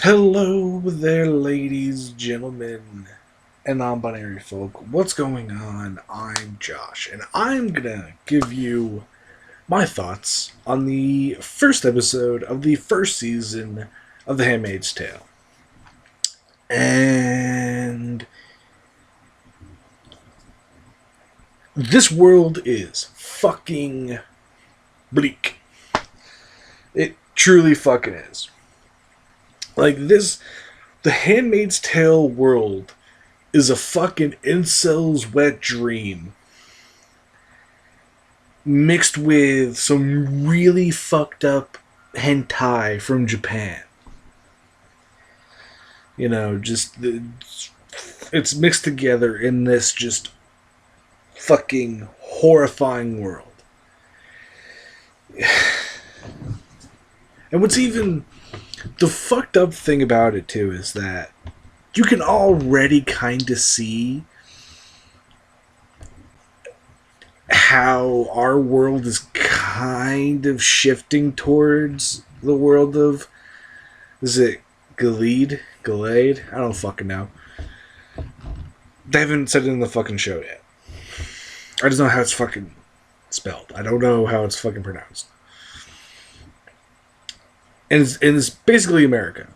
Hello there, ladies, gentlemen, and non-binary folk. What's going on? I'm Josh, and I'm gonna give you my thoughts on the first episode of the first season of The Handmaid's Tale. And this world is fucking bleak. It truly fucking is. Like this, The Handmaid's Tale world is a fucking incel's wet dream mixed with some really fucked up hentai from Japan. You know, it's mixed together in this just fucking horrifying world. And what's even the fucked up thing about it too is that you can already kind of see how our world is kind of shifting towards the world of, is it Gallade? I don't fucking know. They haven't said it in the fucking show yet. I just know how it's fucking spelled. I don't know how it's fucking pronounced. And it's basically America.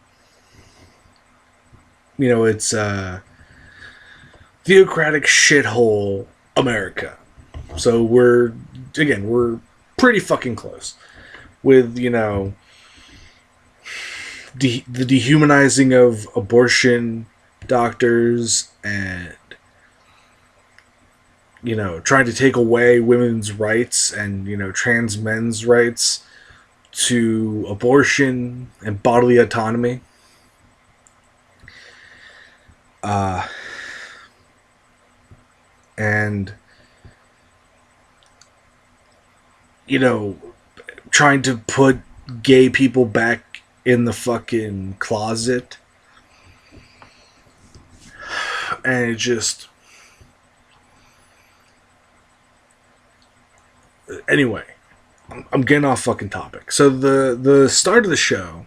You know, it's theocratic shithole America. So we're pretty fucking close with, you know, the dehumanizing of abortion doctors and, you know, trying to take away women's rights and, you know, trans men's rights to abortion and bodily autonomy. And, you know, trying to put gay people back in the fucking closet. And it just... Anyway, I'm getting off fucking topic. So the start of the show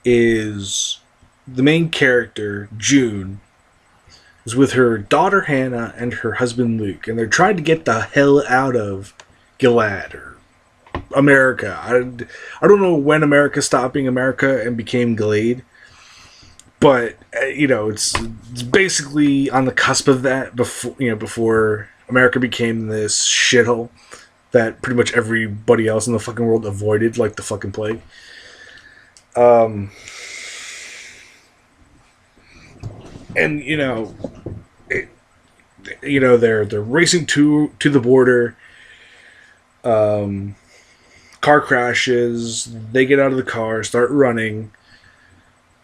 is the main character, June, is with her daughter Hannah and her husband Luke, and they're trying to get the hell out of Gilead or America. I don't know when America stopped being America and became Glade, but you know, it's basically on the cusp of that before America became this shithole that pretty much everybody else in the fucking world avoided like the fucking plague. And you know, they're racing to the border. Car crashes. They get out of the car, start running.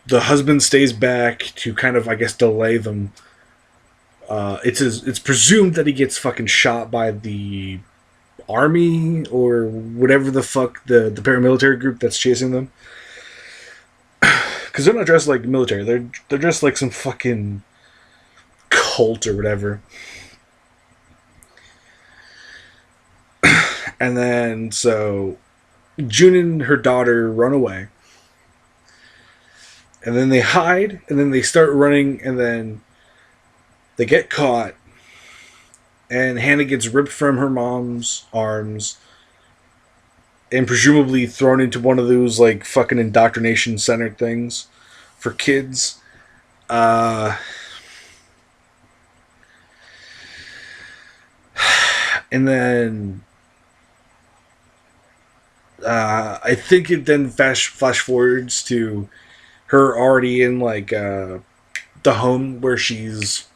The husband stays back to kind of, I guess, delay them. It's presumed that he gets fucking shot by the army or whatever the fuck the paramilitary group that's chasing them. Because they're not dressed like military. They're dressed like some fucking cult or whatever. And then, so, June and her daughter run away. And then they hide, and then they start running, and then they get caught. And Hannah gets ripped from her mom's arms and presumably thrown into one of those, like, fucking indoctrination center things for kids. And then I think it then flash forwards to her already in, like, the home where she's,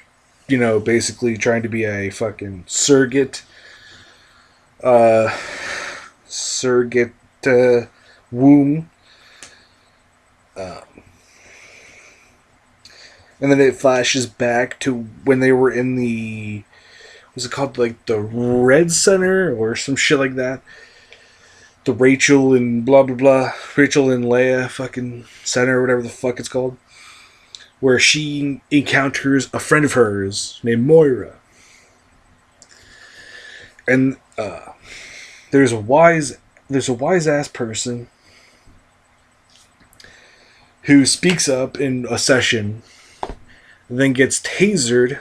you know, basically trying to be a fucking surrogate womb. And then it flashes back to when they were in the, what's it called, like the Red Center or some shit like that. The Rachel and blah blah blah, Rachel and Leia fucking center or whatever the fuck it's called, where she encounters a friend of hers named Moira. And there's a wise ass person who speaks up in a session, then gets tasered,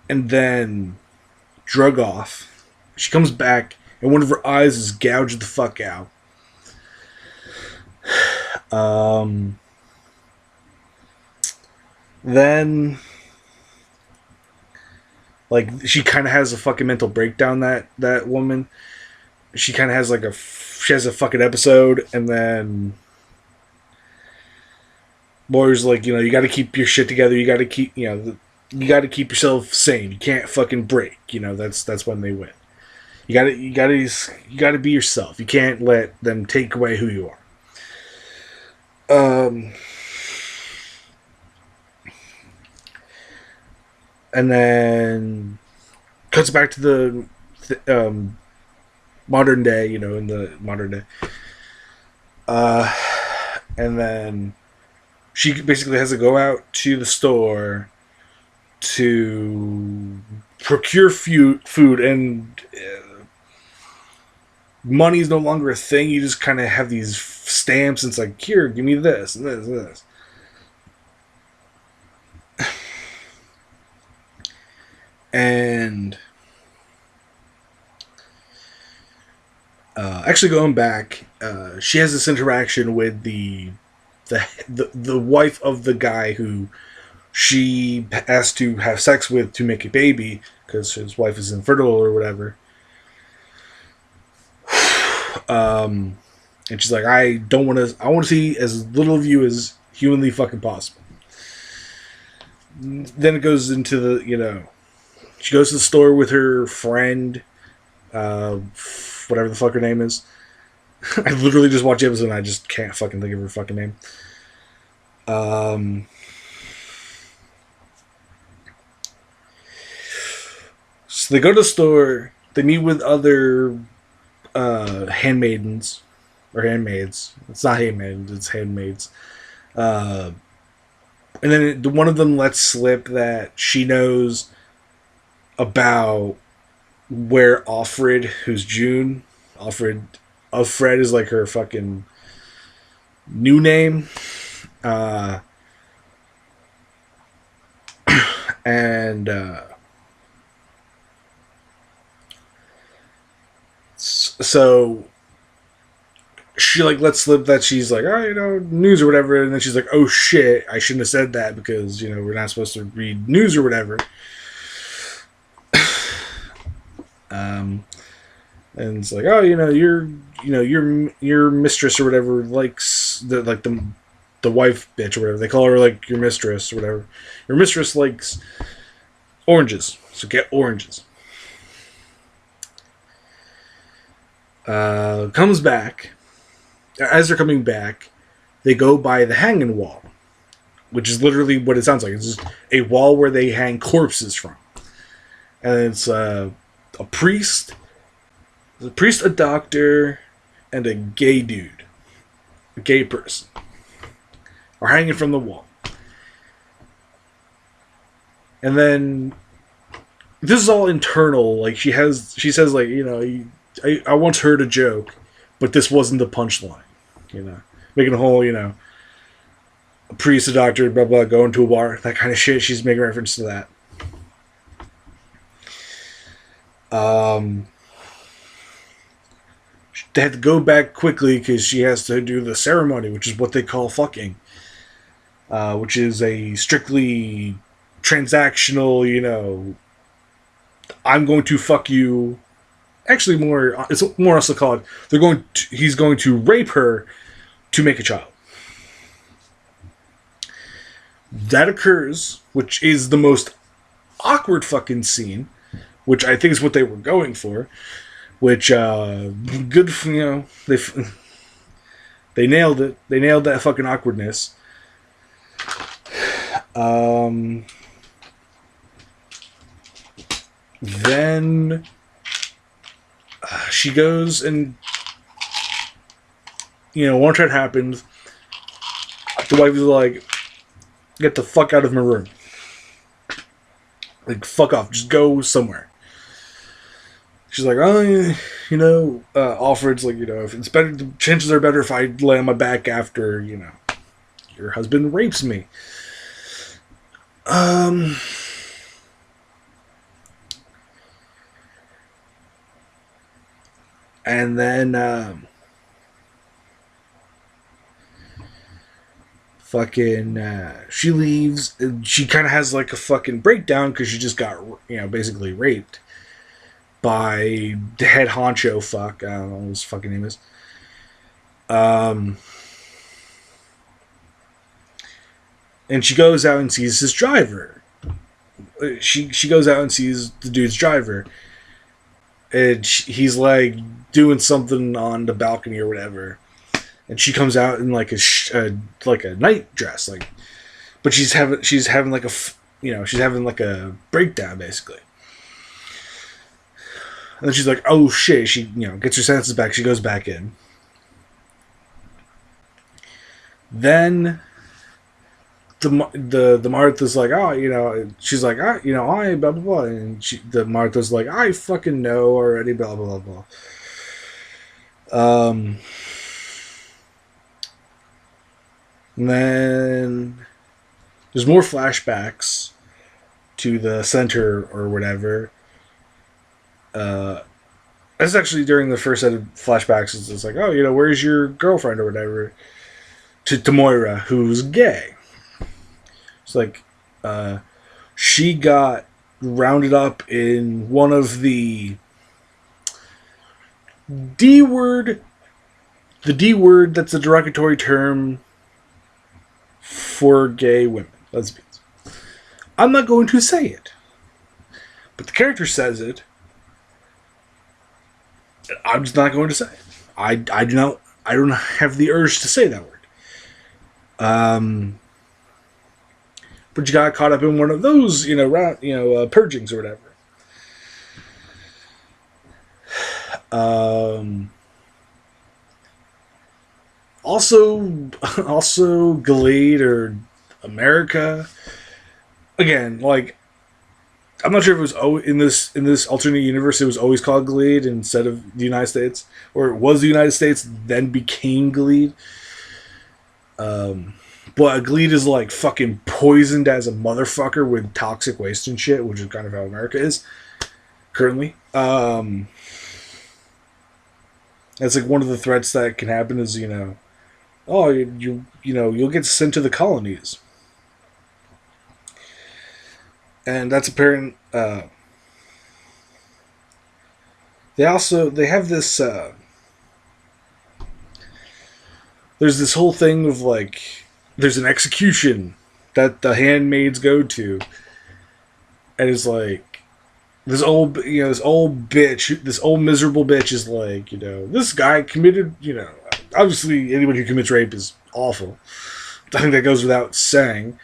and then drug off. She comes back, and one of her eyes is gouged the fuck out. Then, like, she kind of has a fucking mental breakdown. That woman, she kind of has like she has a fucking episode, and then lawyer's like, you got to keep your shit together. You got to keep, you got to keep yourself sane. You can't fucking break. That's when they win. You gotta be yourself. You can't let them take away who you are. And then cuts back to the modern day. In the modern day. And then she basically has to go out to the store to procure food, and money is no longer a thing. You just kind of have these stamps, and it's like, here, give me this and this and this. And actually going back, she has this interaction with the wife of the guy who she has to have sex with to make a baby because his wife is infertile or whatever. And she's like, I want to see as little of you as humanly fucking possible. Then it goes into the, she goes to the store with her friend, whatever the fuck her name is. I literally just watched the episode and I just can't fucking think of her fucking name. So they go to the store, they meet with other handmaidens, or handmaids. It's not handmaidens, it's handmaids. And then one of them lets slip that she knows about where Alfred, who's June, Alfred is like her fucking new name. And so she like lets slip that she's like, oh, news or whatever, and then she's like, oh shit, I shouldn't have said that because we're not supposed to read news or whatever. And it's like, oh, your mistress or whatever likes the wife bitch or whatever. They call her like your mistress or whatever. Your mistress likes oranges, so get oranges. Comes back. As they're coming back, they go by the hanging wall, which is literally what it sounds like. It's just a wall where they hang corpses from. And it's a priest, a doctor, and a gay dude, a gay person, are hanging from the wall. And then this is all internal. Like she says, like, I once heard a joke, but this wasn't the punchline. Making a whole, a priest, a doctor, blah blah, going to a bar, that kind of shit. She's making reference to that. They had to go back quickly because she has to do the ceremony, which is what they call fucking, which is a strictly transactional, I'm going to fuck you. Actually, it's more also called, he's going to rape her to make a child. That occurs, which is the most awkward fucking scene, which I think is what they were going for. Which, good, they nailed it. They nailed that fucking awkwardness. Then she goes and, one trade happens. The wife is like, get the fuck out of my room. Like, fuck off. Just go somewhere. She's like, Alfred's like, if it's better, the chances are better if I lay on my back after, your husband rapes me. And then she leaves. She kind of has like a fucking breakdown because she just got, basically raped by the head honcho fuck. I don't know what his fucking name is. And she goes out and sees his driver. She goes out and sees the dude's driver. And he's like doing something on the balcony or whatever. And she comes out in like a night dress, like, but she's having like a breakdown basically. And then she's like, oh shit, she gets her senses back, she goes back in. Then the Martha's like, oh, she's like, I blah blah blah, and the Martha's like, I fucking know already, blah blah blah blah. And then there's more flashbacks to the center or whatever. That's actually during the first set of flashbacks. It's like, oh, where's your girlfriend or whatever? To Moira, who's gay. It's like, she got rounded up in one of the D word. The D word, that's a derogatory term for gay women, lesbians. I'm not going to say it, but the character says it. I'm just not going to say it. I don't have the urge to say that word. But you got caught up in one of those, purgings or whatever. Also, Glade or America. Again, like, I'm not sure if it was in this alternate universe it was always called Glade instead of the United States, or it was the United States then became Glade. But Glade is like fucking poisoned as a motherfucker with toxic waste and shit, which is kind of how America is currently. That's like one of the threats that can happen is, you'll get sent to the colonies. And that's apparent. They have this. There's this whole thing of like, there's an execution that the handmaids go to, and it's like this old bitch, this old miserable bitch is like, this guy committed, obviously anybody who commits rape is awful. I think that goes without saying.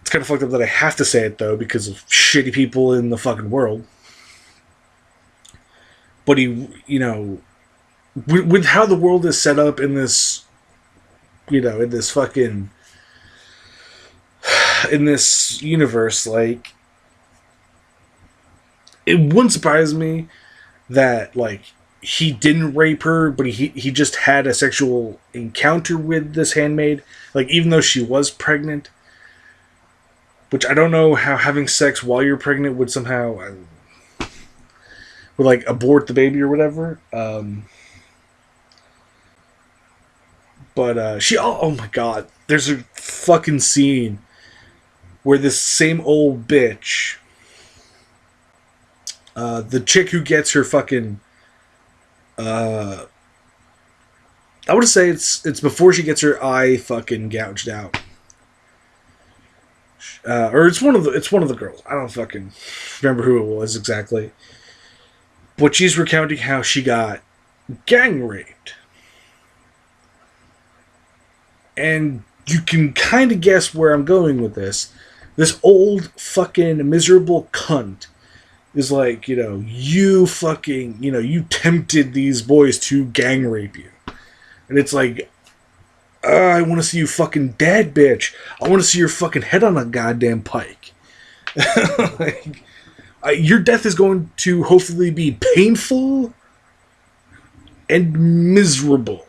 It's kind of fucked up that I have to say it, though, because of shitty people in the fucking world. But he, with how the world is set up in this, in this fucking, in this universe, like, it wouldn't surprise me that, like, he didn't rape her, but he just had a sexual encounter with this handmaid. Like, even though she was pregnant. Which I don't know how having sex while you're pregnant would somehow would like abort the baby or whatever. But she, oh my god, there's a fucking scene where this same old bitch, the chick who gets her fucking, I would say it's before she gets her eye fucking gouged out. Or it's one of the girls. I don't fucking remember who it was exactly. But she's recounting how she got gang raped. And you can kind of guess where I'm going with this. This old fucking miserable cunt is like, you fucking, you tempted these boys to gang rape you. And it's like, I want to see you fucking dead, bitch. I want to see your fucking head on a goddamn pike. Like, your death is going to hopefully be painful and miserable.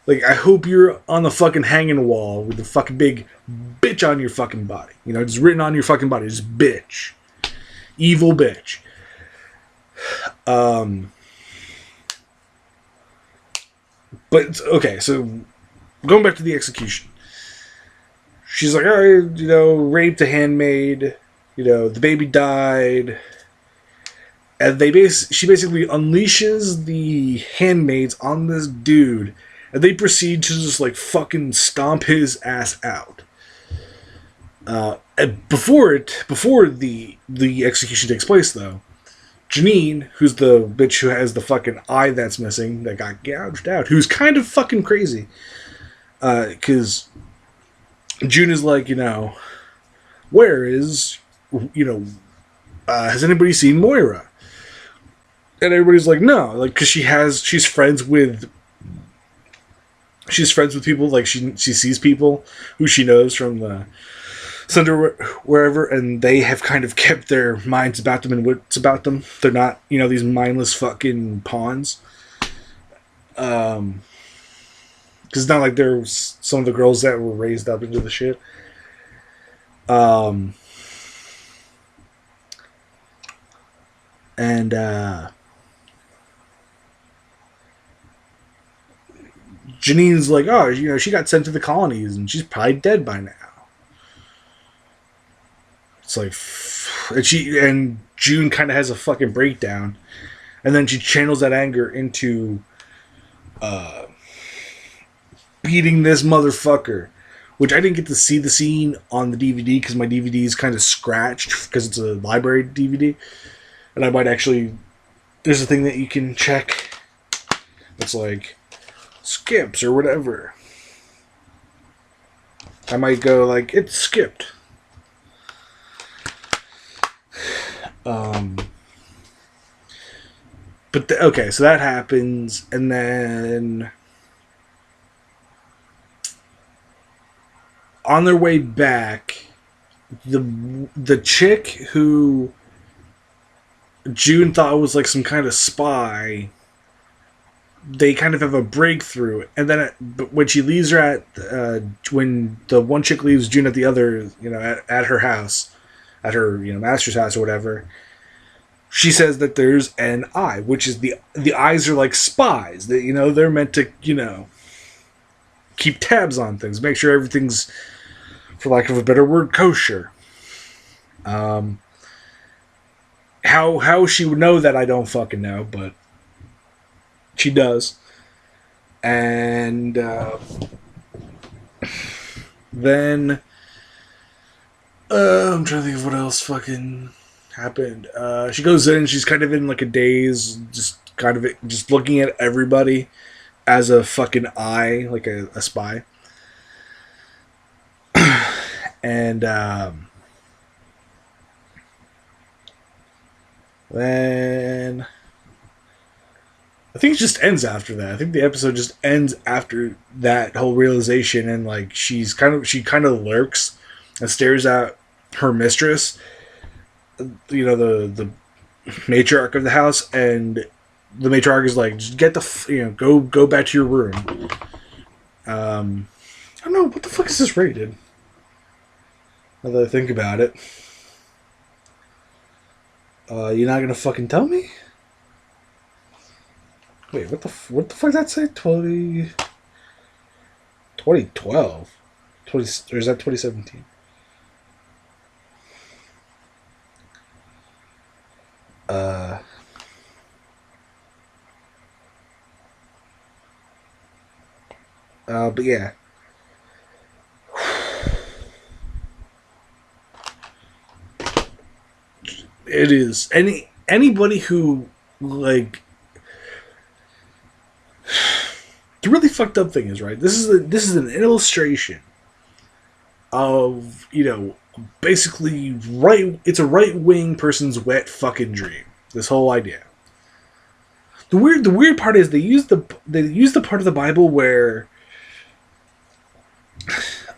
Like, I hope you're on the fucking hanging wall with the fucking big bitch on your fucking body. You know, just written on your fucking body. Just bitch. Evil bitch. But, okay, so going back to the execution. She's like, oh, you know, raped a handmaid. You know, the baby died. And she basically unleashes the handmaids on this dude. And they proceed to just, like, fucking stomp his ass out. And before the execution takes place, though, Janine, who's the bitch who has the fucking eye that's missing, that got gouged out, who's kind of fucking crazy. Because June is like, you know, where is, you know, has anybody seen Moira? And everybody's like, no, like, because she's friends with people, like, she sees people who she knows from the center, wherever, and they have kind of kept their minds about them and wits about them. They're not, you know, these mindless fucking pawns. Because it's not like there's some of the girls that were raised up into the shit. And Janine's like, oh, you know, she got sent to the colonies and she's probably dead by now. It's like, and June kind of has a fucking breakdown, and then she channels that anger into beating this motherfucker, which I didn't get to see the scene on the DVD because my DVD is kind of scratched because it's a library DVD, and I might actually, there's a thing that you can check that's like skips or whatever. I might go like, it's skipped. But okay, so that happens, and then on their way back, the chick who June thought was like some kind of spy, they kind of have a breakthrough, and then when she leaves her at when the one chick leaves June at the other, you know, at her house, at her, you know, master's house or whatever, she says that there's an eye, which is the eyes are like spies. That, you know, they're meant to, you know, keep tabs on things, make sure everything's, for lack of a better word, kosher. How she would know that, I don't fucking know, but she does. And then I'm trying to think of what else fucking happened. She goes in, she's kind of in like a daze, just looking at everybody as a fucking eye, like a spy. And then I think it just ends after that. I think the episode just ends after that whole realization, and like she kind of lurks and stares at her mistress, you know, the matriarch of the house, and the matriarch is like, just get go back to your room. I don't know, what the fuck is this rated? Now that I think about it. You're not gonna fucking tell me? Wait, what the fuck did that say? 2012? Or is that 2017? But yeah. It is. Anybody who, like, the really fucked up thing is, right, this is an illustration of, you know, basically it's a right-wing person's wet fucking dream, this whole idea. The weird part is they use the part of the Bible where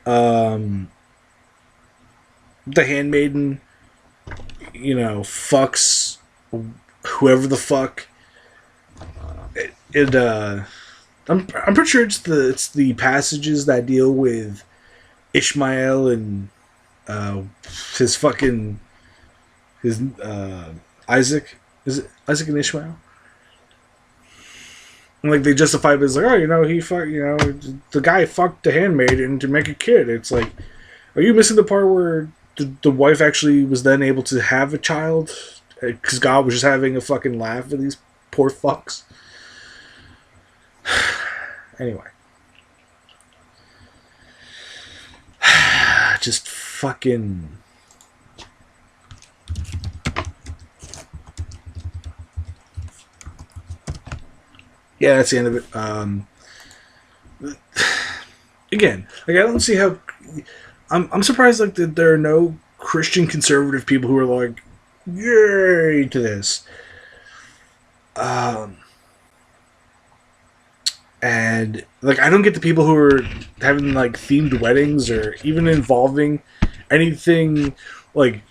the handmaiden, you know, fucks whoever the fuck I'm pretty sure it's the passages that deal with Ishmael and uh, his fucking his Isaac. Is it Isaac and Ishmael? And like they justify it as like, oh, he fucked, the guy fucked the handmaid and to make a kid. It's like, are you missing the part where the wife actually was then able to have a child because God was just having a fucking laugh at these poor fucks? Anyway, just fucking. Yeah, that's the end of it. Again, like I don't see how. I'm surprised like that there are no Christian conservative people who are like, yay to this. And like I don't get the people who are having like themed weddings or even involving anything like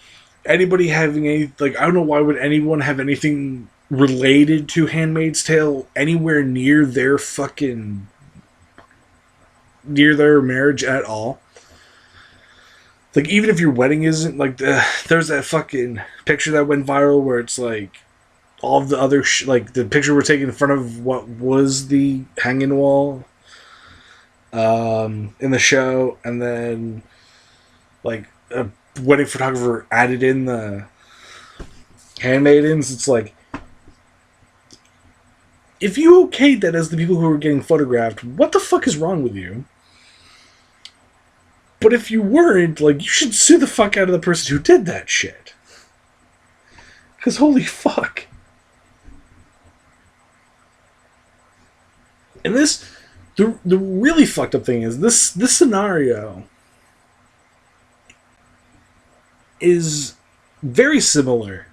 anybody having any like I don't know why would anyone have anything related to Handmaid's Tale anywhere near their marriage at all. Like even if your wedding isn't like there's that fucking picture that went viral where it's like all of the other like the picture we're taking in front of what was the hanging wall in the show, and then like a wedding photographer added in the handmaidens. It's like if you okayed that as the people who were getting photographed, what the fuck is wrong with you? But if you weren't, like, you should sue the fuck out of the person who did that shit. Because holy fuck. And the really fucked up thing is this scenario is very similar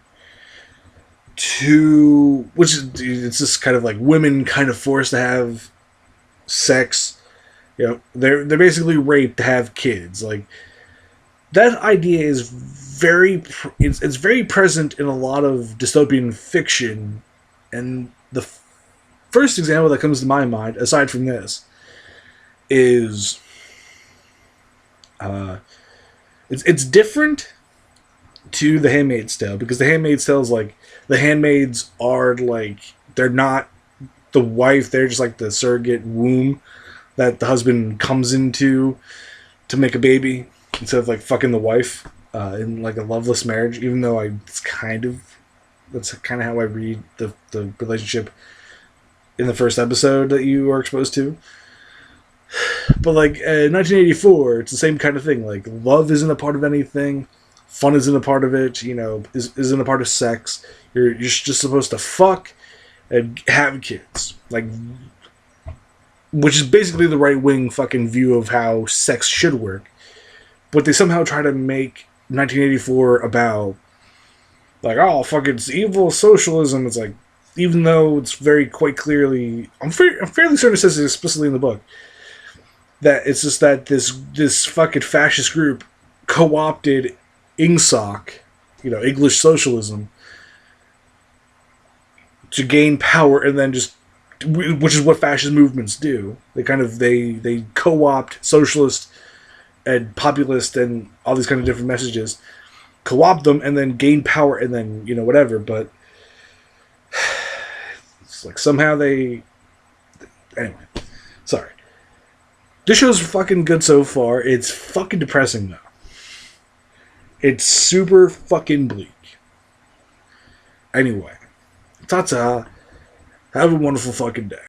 to, which is, it's just kind of like women kind of forced to have sex. They're basically raped to have kids. Like that idea is it's very present in a lot of dystopian fiction, and the first example that comes to my mind, aside from this, is it's different to The Handmaid's Tale because The Handmaid's Tale is like the handmaids are like they're not the wife; they're just like the surrogate womb that the husband comes into to make a baby instead of like fucking the wife in like a loveless marriage. Even though that's kind of how I read the relationship in the first episode that you are exposed to. But like in 1984, it's the same kind of thing. Like love isn't a part of anything, fun isn't a part of it. Isn't a part of sex. You're just supposed to fuck and have kids. Like, which is basically the right wing fucking view of how sex should work. But they somehow try to make 1984 about like, oh fuck, it's evil socialism. It's like, even though it's very quite clearly, I'm fairly certain it says it explicitly in the book that it's just that this fucking fascist group co-opted INGSOC, English socialism, to gain power, and then just, which is what fascist movements do. They kind of they co-opt socialist and populist and all these kind of different messages, co-opt them, and then gain power, and then whatever. But it's like somehow they. Anyway, sorry. This show's fucking good so far. It's fucking depressing though. It's super fucking bleak. Anyway, ta-ta. Have a wonderful fucking day.